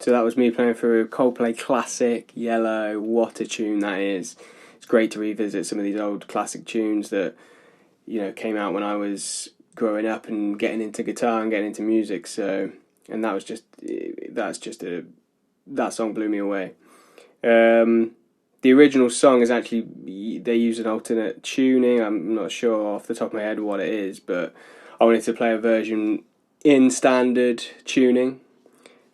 So that was me playing through Coldplay classic Yellow. What a tune that is. It's great to revisit some of these old classic tunes that, you know, came out when I was growing up and getting into guitar and getting into music. So, and that song blew me away. The original song is actually, they use an alternate tuning. I'm not sure off the top of my head what it is, but I wanted to play a version in standard tuning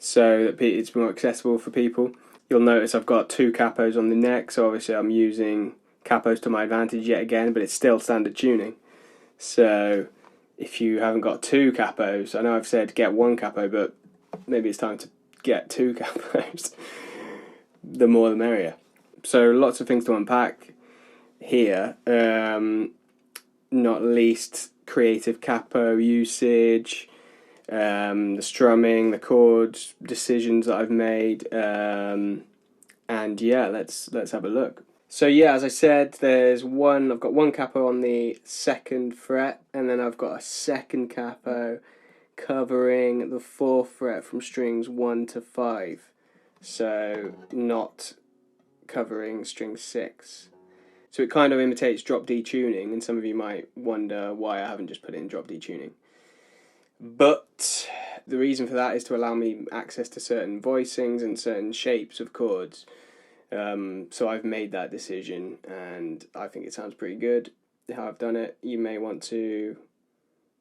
so that it's more accessible for people. You'll notice I've got 2 capos on the neck, so obviously I'm using capos to my advantage yet again, but it's still standard tuning. So if you haven't got 2 capos, I know I've said get 1 capo, but maybe it's time to get 2 capos. The more the merrier. So lots of things to unpack here, not least creative capo usage, the strumming, the chords decisions that I've made, and yeah, let's have a look. So yeah, as I said, I've got 1 capo on the 2nd fret, and then I've got a 2nd capo covering the 4th fret from strings 1 to 5, so not covering string 6. So it kind of imitates drop D tuning, and some of you might wonder why I haven't just put it in drop D tuning. But the reason for that is to allow me access to certain voicings and certain shapes of chords. So I've made that decision, and I think it sounds pretty good how I've done it. You may want to,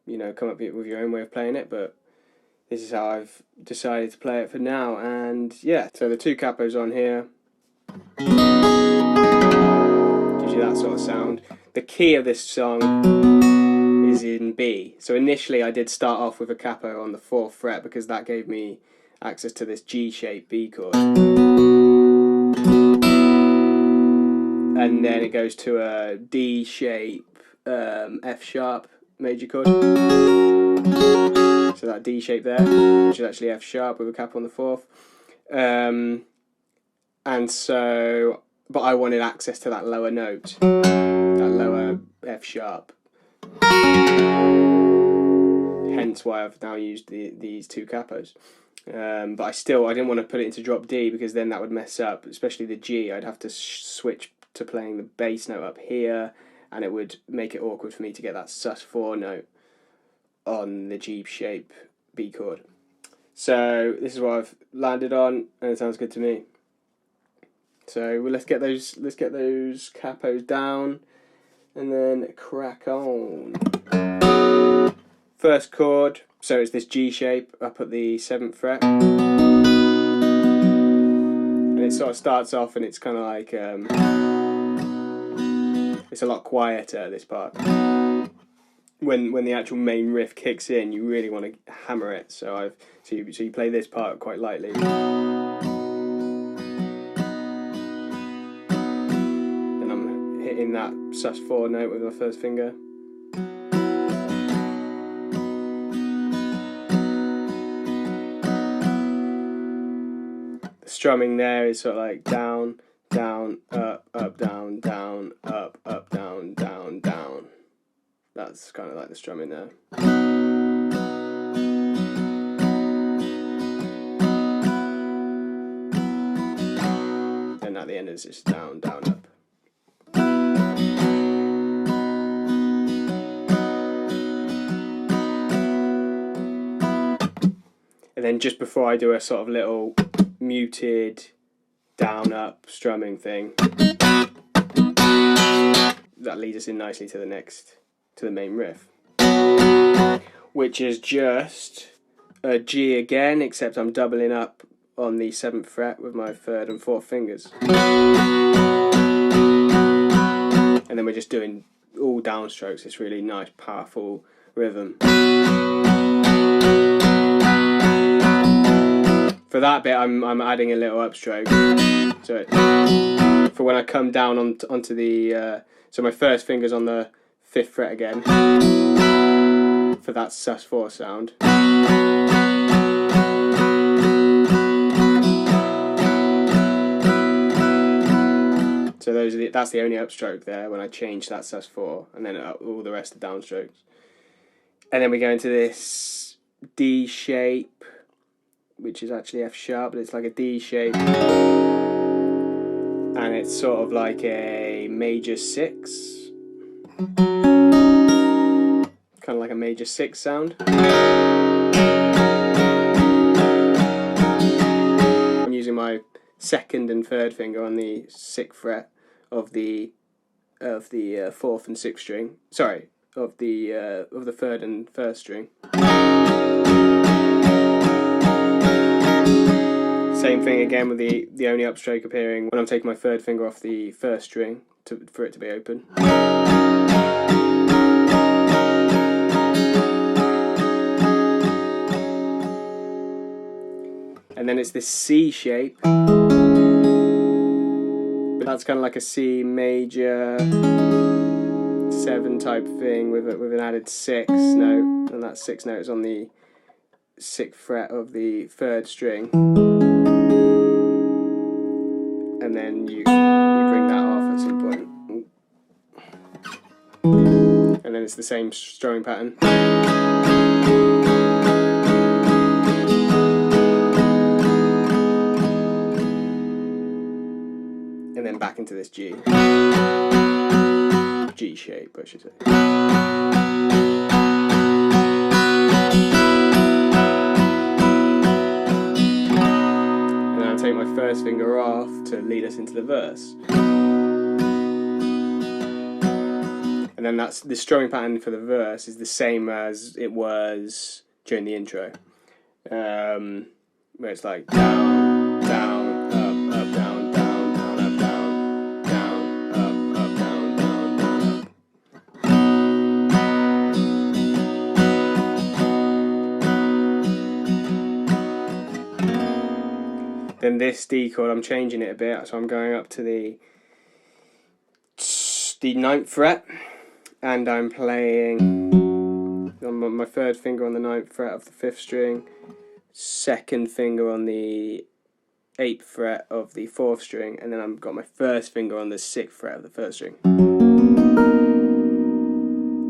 you know, come up with your own way of playing it, but this is how I've decided to play it for now. And yeah, so the 2 capos on here gives you that sort of sound. The key of this song is in B. So initially I did start off with a capo on the 4th fret because that gave me access to this G-shaped B chord. And then it goes to a D shape F sharp major chord. So that D shape there, which is actually F sharp with a capo on the 4th. And so, but I wanted access to that lower note, that lower F sharp. Hence why I've now used these 2 capos. But I didn't want to put it into drop D because then that would mess up, especially the G. I'd have to switch to playing the bass note up here, and it would make it awkward for me to get that sus4 note on the G shape B chord. So this is what I've landed on, and it sounds good to me. So let's get those capos down and then crack on. First chord, so it's this G shape up at the 7th fret, and it sort of starts off and it's kind of like it's a lot quieter, this part. When the actual main riff kicks in, you really want to hammer it. So you play this part quite lightly. Then I'm hitting that sus4 note with my first finger. The strumming there is sort of like down, down, up, up, down, down, up, up, down, down, down. That's kind of like the strumming there. Then at the end it's just down, down, up. And then just before I do a sort of little muted down, up strumming thing, that leads us in nicely to the main riff, which is just a G again, except I'm doubling up on the 7th fret with my 3rd and 4th fingers, and then we're just doing all downstrokes. It's really nice, powerful rhythm. For that bit, I'm adding a little upstroke. So for when I come down onto the so my first finger's on the 5th fret again for that sus4 sound. So that's the only upstroke there when I change that sus4, and then all the rest are downstrokes. And then we go into this D shape which is actually F sharp, but it's like a D shape, and it's sort of like a major 6, kind of like a major 6 sound. I'm using my second and third finger on the 6th fret of the 4th and 6th string. Sorry, of the 3rd and 1st string. Same thing again with the only upstroke appearing when I'm taking my 3rd finger off the 1st string for it to be open. And then it's this C shape, but that's kind of like a C major 7 type thing with an added 6 note, and that 6th note is on the 6th fret of the 3rd string, and then you bring that off at some point, and then it's the same strumming pattern. And then back into this G shape, I should say. And then I'll take my 1st finger off to lead us into the verse. And then that's the strumming pattern for the verse is the same as it was during the intro, where it's like down, down, up, down. Then this D chord, I'm changing it a bit, so I'm going up to the 9th fret, and I'm playing on my 3rd finger on the 9th fret of the 5th string, 2nd finger on the 8th fret of the 4th string, and then I've got my 1st finger on the 6th fret of the 1st string.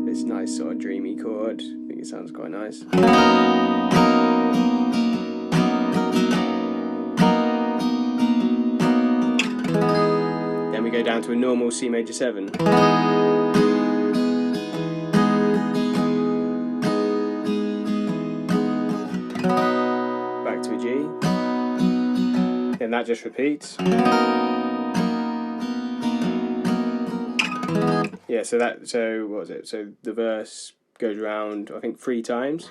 This nice sort of dreamy chord, I think it sounds quite nice. Then we go down to a normal C major 7. Back to a G. Then that just repeats. Yeah, so what was it? So the verse goes around, I think, 3 times.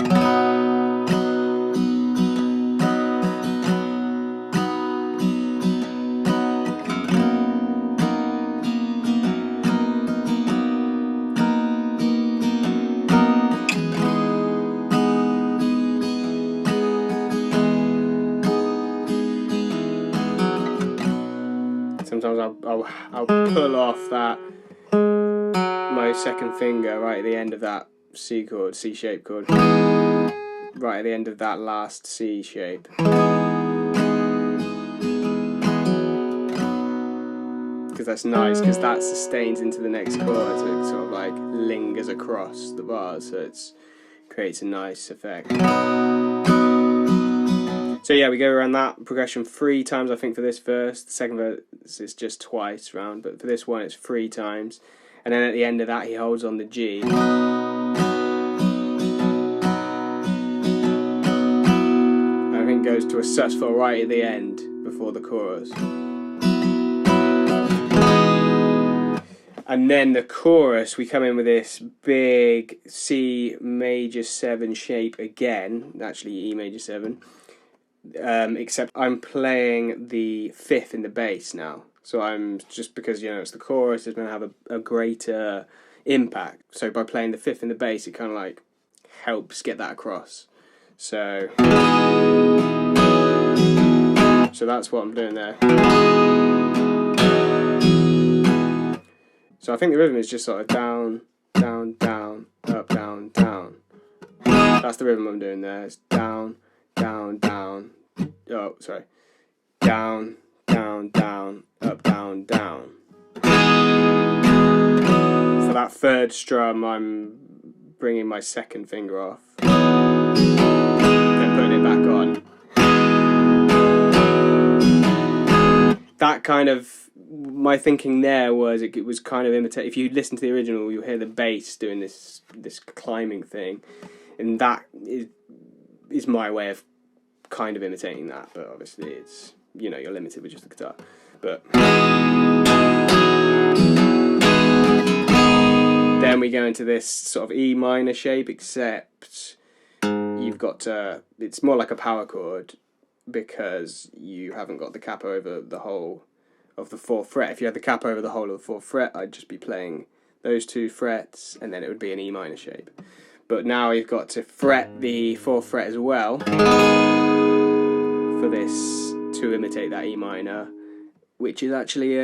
Sometimes I'll pull off that my 2nd finger right at the end of that C chord, C shape chord, right at the end of that last C shape. Because that's nice, because that sustains into the next chord, so it sort of like lingers across the bars, so it creates a nice effect. So yeah, we go around that progression 3 times, I think, for this verse. The 2nd verse is just twice round, but for this one it's 3 times. And then at the end of that he holds on the G. I think goes to a sus4 right at the end before the chorus. And then the chorus, we come in with this big C major 7 shape again, actually E major 7. Except I'm playing the 5th in the bass now, so I'm just because it's the chorus, it's going to have a greater impact. So by playing the 5th in the bass, it kind of like helps get that across. So that's what I'm doing there. So I think the rhythm is just sort of down, down, down, up, down, down. That's the rhythm I'm doing there. It's down, down, down. Oh, sorry. Down, down, down, up, down, down. For that 3rd strum, I'm bringing my 2nd finger off, then putting it back on. that kind of, my thinking there was it was kind of imitate. If you listen to the original, you'll hear the bass doing this climbing thing, and that is my way of kind of imitating that. But obviously, it's, you know, you're limited with just the guitar. But then we go into this sort of E minor shape, except you've got it's more like a power chord because you haven't got the capo over the whole of the 4th fret. If you had the capo over the whole of the 4th fret, I'd just be playing those 2 frets, and then it would be an E minor shape. But now you've got to fret the 4th fret as well for this to imitate that E minor, which is actually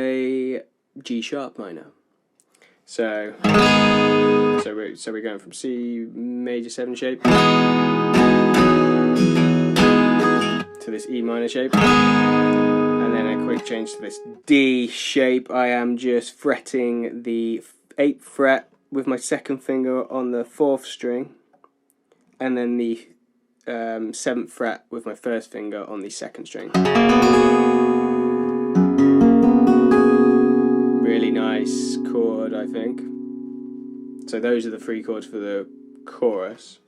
a G sharp minor. So we're going from C major 7 shape to this E minor shape, and then a quick change to this D shape. I am just fretting the 8th fret with my 2nd finger on the 4th string, and then the 7th fret with my 1st finger on the 2nd string. Really nice chord, I think. So those are the 3 chords for the chorus.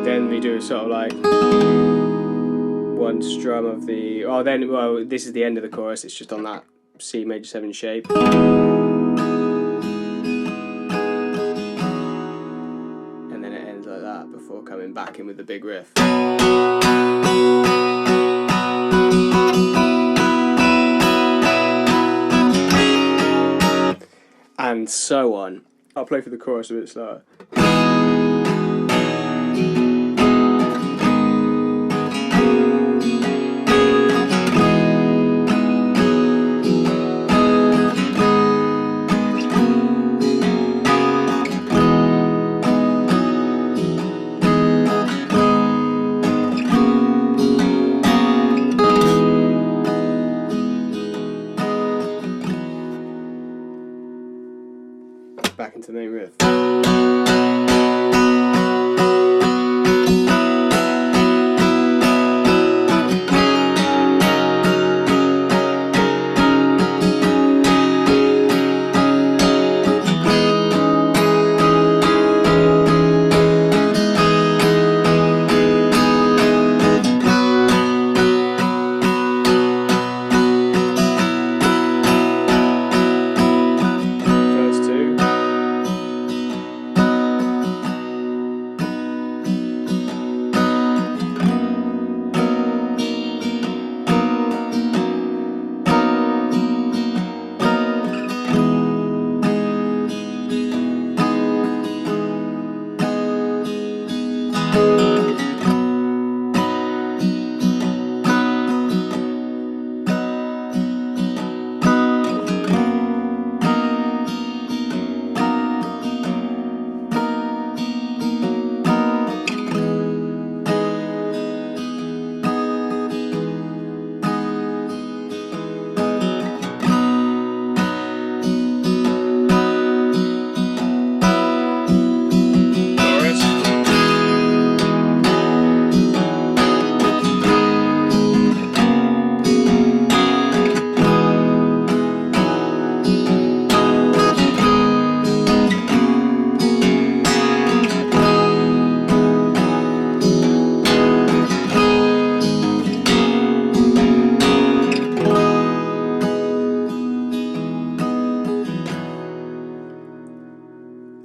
Then we do sort of like one strum of the, this is the end of the chorus, it's just on that C major 7 shape. And then it ends like that before coming back in with the big riff. And so on. I'll play for the chorus a bit slower. Back into the main riff.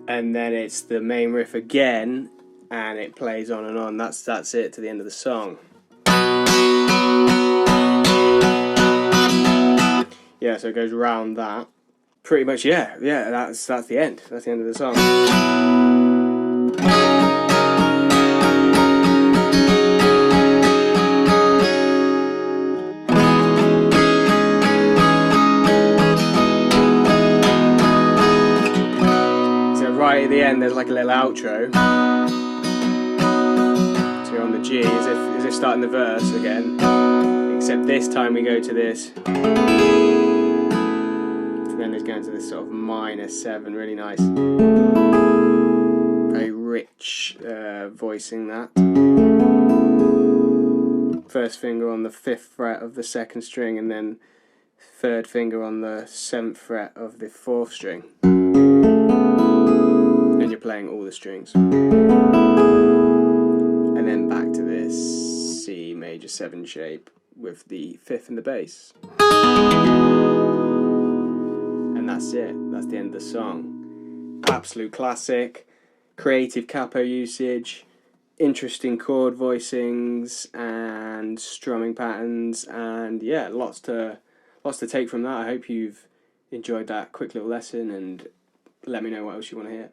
And then it's the main riff again, and it plays on and on. That's it to the end of the song. Yeah, so it goes round that. Pretty much, yeah, that's the end. That's the end of the song. at the end there's like a little outro. So you're on the G as if starting the verse again. Except this time we go to this. And then it's going to this sort of minor 7, really nice. Very rich voicing that. First finger on the 5th fret of the 2nd string, and then 3rd finger on the 7th fret of the 4th string. And you're playing all the strings. And then back to this C major 7 shape with the 5th in the bass. And that's it. That's the end of the song. Absolute classic. Creative capo usage. Interesting chord voicings and strumming patterns, and yeah, lots to take from that. I hope you've enjoyed that quick little lesson, and let me know what else you want to hear.